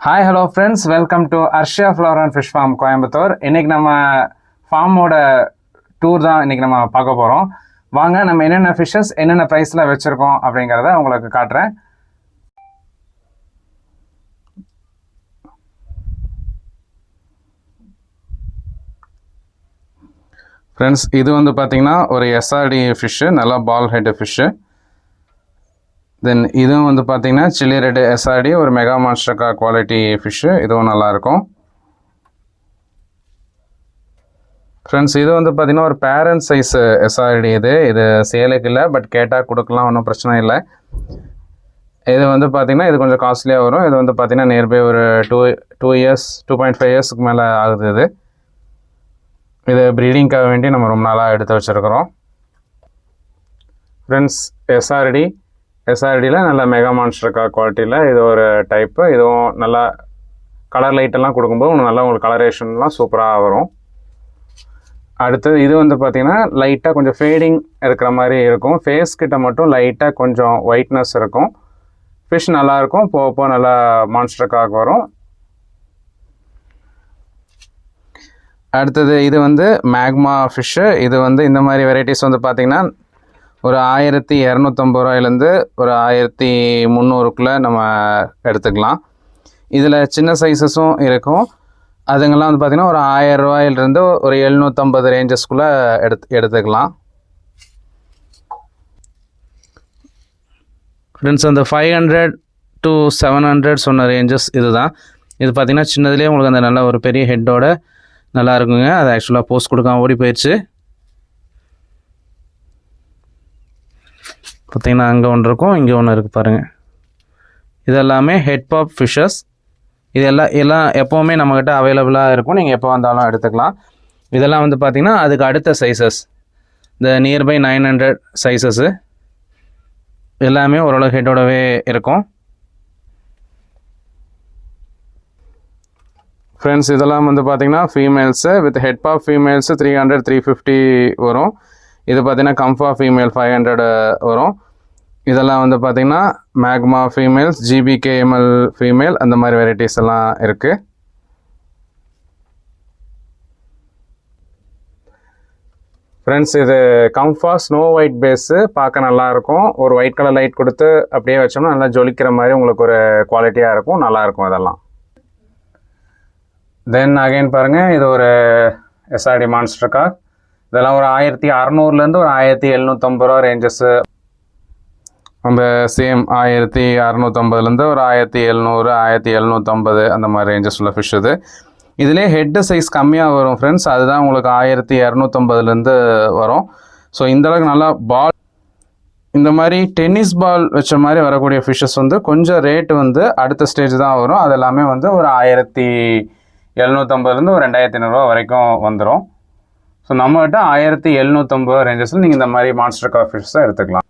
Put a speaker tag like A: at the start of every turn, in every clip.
A: Hi hello friends, welcome to Arshiya flower and fish form Coimbatore. இன்றைக்கி நம்ம ஃபார்மோட tour தான் இன்றைக்கி நம்ம பார்க்க போகிறோம். வாங்க நம்ம என்னென்ன ஃபிஷ்ஷஸ் என்னென்ன ப்ரைஸில் வச்சுருக்கோம் அப்படிங்கிறத உங்களுக்கு காட்டுறேன். ஃப்ரெண்ட்ஸ், இது வந்து பார்த்திங்கன்னா ஒரு எஸ்ஆர்டி ஃபிஷ்ஷு, நல்லா பால் ஹெட் ஃபிஷ்ஷு. தென் இதுவும் வந்து பார்த்திங்கன்னா சில்லி ரெட் எஸ்ஆர்டி, ஒரு மெகா மான்ஸ்டர்கா குவாலிட்டி ஃபிஷ்ஷு. இதுவும் நல்லாயிருக்கும். ஃப்ரெண்ட்ஸ், இது வந்து பார்த்திங்கன்னா ஒரு பேரண்ட் சைஸ் எஸ்ஆர்டி. இது சேலுக்கு இல்லை, பட் கேட்டால் கொடுக்கலாம், ஒன்றும் பிரச்சனை இல்லை. இது வந்து பார்த்திங்கன்னா இது கொஞ்சம் காஸ்ட்லியாக வரும். இது வந்து பார்த்திங்கன்னா நியர்பை ஒரு 2.5 இயர்ஸுக்கு மேலே ஆகுது. இது ப்ரீடிங்காக வேண்டி நம்ம ரொம்ப நாளாக எடுத்து வச்சுருக்கிறோம். ஃப்ரெண்ட்ஸ், எஸ்ஆர்டியில் நல்ல மெகா மான்ஸ்டர்கா குவாலிட்டியில் இது ஒரு டைப்பு. இதுவும் நல்லா கலர் லைட்டெல்லாம் கொடுக்கும்போது நல்லா உங்களுக்கு கலரேஷன்லாம் சூப்பராக வரும். அடுத்தது இது வந்து பார்த்திங்கன்னா லைட்டாக கொஞ்சம் ஃபேடிங் இருக்கிற மாதிரி இருக்கும். ஃபேஸ் கிட்ட மட்டும் லைட்டாக கொஞ்சம் ஒயிட்னஸ் இருக்கும். ஃபிஷ் நல்லாயிருக்கும், போக நல்லா மான்ஸ்டர்காக வரும். அடுத்தது இது வந்து மேக்மா ஃபிஷ்ஷு. இது வந்து இந்த மாதிரி வெரைட்டிஸ் வந்து பார்த்திங்கன்னா ஒரு 1250 ரூபாயிலேருந்து ஒரு 1300க்குள்ளே நம்ம எடுத்துக்கலாம். இதில் சின்ன சைஸஸும் இருக்கும். அதுங்கெல்லாம் வந்து பார்த்திங்கன்னா ஒரு 1000 ரூபாயிலிருந்து ஒரு 750 ரேஞ்சஸ்க்குள்ளே எடுத்துக்கலாம். ஃப்ரெண்ட்ஸ், அந்த 500 to 700 சொன்ன ரேஞ்சஸ் இதுதான். இது பார்த்திங்கன்னா சின்னதுலேயே உங்களுக்கு அந்த நல்ல ஒரு பெரிய ஹெட்டோட நல்லா இருக்குங்க. அது ஆக்சுவலாக போஸ்ட் கொடுக்காம ஓடி போயிடுச்சு. பார்த்திங்கன்னா அங்கே ஒன்று இருக்கும், இங்கே ஒன்று இருக்குது பாருங்கள். இதெல்லாமே ஹெட் பாப் ஃபிஷ்ஷஸ். இது எல்லாம் எப்போவுமே நம்மக்கிட்ட அவைலபிளாக இருக்கும். நீங்கள் எப்போ வந்தாலும் எடுத்துக்கலாம். இதெல்லாம் வந்து பார்த்திங்கன்னா அதுக்கு அடுத்த சைஸஸ், இந்த நியர்பை 900 சைஸஸ்ஸு எல்லாமே ஓரளவு ஹெட்டோடவே இருக்கும். ஃப்ரெண்ட்ஸ், இதெல்லாம் வந்து பார்த்திங்கன்னா females with head pop females 300-350 வரும். இது பார்த்திங்கன்னா கம்ஃபா ஃபீமேல் 500 வரும். இதெல்லாம் வந்து பார்த்திங்கன்னா மேக்மா ஃபீமேல்ஸ், GBKML ஃபீமேல், அந்த மாதிரி வெரைட்டிஸ் எல்லாம் இருக்குது. ஃப்ரெண்ட்ஸ், இது கம்ஃபா ஸ்னோ ஒயிட் பேஸு, பார்க்க நல்லாயிருக்கும். ஒரு ஒயிட் கலர் லைட் கொடுத்து அப்படியே வச்சோம்னா நல்லா ஜொலிக்கிற மாதிரி உங்களுக்கு ஒரு குவாலிட்டியாக இருக்கும், நல்லாயிருக்கும் இதெல்லாம். தென் அகைன் பாருங்கள், இது ஒரு எஸ்ஆர்டி மான்ஸ்டர்கா. இதெல்லாம் ஒரு 1600லேருந்து ஒரு 1750 ரூபா ரேஞ்சஸ்ஸு. நம்ம சேம் 1650லேருந்து ஒரு 1700, 1750 அந்த மாதிரி ரேஞ்சஸ் உள்ள ஃபிஷ் இது. இதிலே ஹெட்டு சைஸ் கம்மியாக வரும் ஃப்ரெண்ட்ஸ். அதுதான் உங்களுக்கு 1250லேருந்து வரும். ஸோ இந்தளவுக்கு நல்லா பால், இந்த மாதிரி டென்னிஸ் பால் வச்ச மாதிரி வரக்கூடிய ஃபிஷ்ஷஸ் வந்து கொஞ்சம் ரேட்டு வந்து அடுத்த ஸ்டேஜ் தான் வரும். அது எல்லாமே வந்து ஒரு 1750லேருந்து ஒரு 2500 ரூபா வரைக்கும் வந்துடும். ஸோ நம்மகிட்ட 1750 ரேஞ்சஸில் நீங்கள் இந்த மாதிரி மான்ஸ்டர்கா ஃபிஷ் தான் எடுத்துக்கலாம்.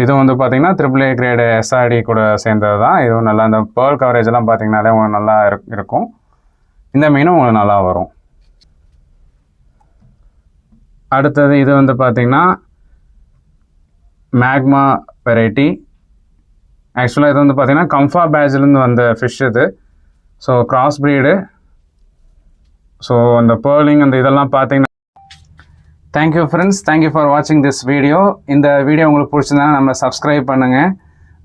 A: இது வந்து பார்த்திங்கன்னா AAA கிரேடு எஸ்ஆர்டி கூட சேர்ந்தது தான். இதுவும் நல்லா இந்த பேர்ல் கவரேஜ் எல்லாம் பார்த்திங்கனாலே உங்களுக்கு நல்லா இருக்கும். இந்த மீனும் உங்களுக்கு நல்லா வரும். அடுத்தது இது வந்து பார்த்திங்கன்னா மேக்மா வெரைட்டி. ஆக்சுவலாக இது வந்து பார்த்திங்கன்னா கம்ஃபா பேட்ச்லேருந்து வந்த ஃபிஷ் இது. So cross breed. ஸோ அந்த பேர்லிங் அந்த இதெல்லாம் பார்த்தீங்கன்னா. தேங்க்யூ ஃப்ரெண்ட்ஸ், தேங்க்யூ ஃபார் வாட்சிங் திஸ் வீடியோ. இந்த வீடியோ உங்களுக்கு பிடிச்சிருந்தாலும் நம்ம சப்ஸ்கிரைப் பண்ணுங்கள்.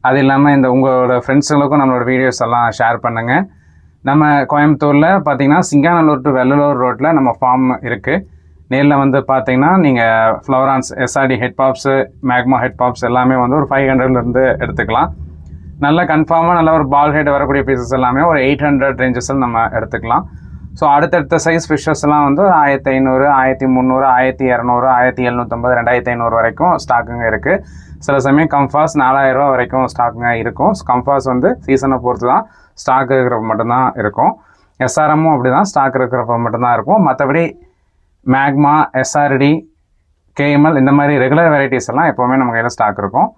A: அது இல்லாமல் உங்களோட ஃப்ரெண்ட்ஸுங்களுக்கும் நம்மளோட வீடியோஸ் எல்லாம் ஷேர் பண்ணுங்கள். நம்ம கோயம்புத்தூரில் பார்த்திங்கன்னா சிங்காநல்லூர் டு வெள்ளலூர் ரோட்டில் நம்ம ஃபார்ம் இருக்குது. நேரில் வந்து பார்த்திங்கன்னா நீங்கள் ஃப்ளவரான்ஸ் SRT head pops, magma head pops எல்லாமே வந்து ஒரு 500லேருந்து எடுத்துக்கலாம். நல்ல கன்ஃபார்மாக நல்ல ஒரு பால் ஹெட் வரக்கூடிய பீசஸ் எல்லாமே ஒரு 800 ரேஞ்சஸில் நம்ம எடுத்துக்கலாம். ஸோ அடுத்தடுத்த சைஸ் ஃபிஷ்ஷஸ்லாம் வந்து 1500, 1300, 1200, 1750, 2500 வரைக்கும் ஸ்டாக்குங்க இருக்குது. சில சமயம் கம்ஃபாஸ் 4000 ரூபா வரைக்கும் ஸ்டாக்குங்க இருக்கும். கம்ஃபாஸ் வந்து சீசனை பொறுத்து தான் ஸ்டாக் இருக்கிறப்ப மட்டும்தான் இருக்கும். எஸ்ஆர்எம்மும் அப்படி தான், ஸ்டாக் இருக்கிறப்ப மட்டும்தான் இருக்கும். மற்றபடி மேக்மா, எஸ்ஆர்டி, KML இந்த மாதிரி ரெகுலர் வெரைட்டிஸ் எல்லாம் எப்போவுமே நம்ம கையில் ஸ்டாக் இருக்கும்.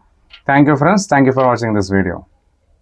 A: தேங்க்யூ ஃப்ரெண்ட்ஸ், தேங்க்யூ ஃபார் வாட்சிங் திஸ் வீடியோ.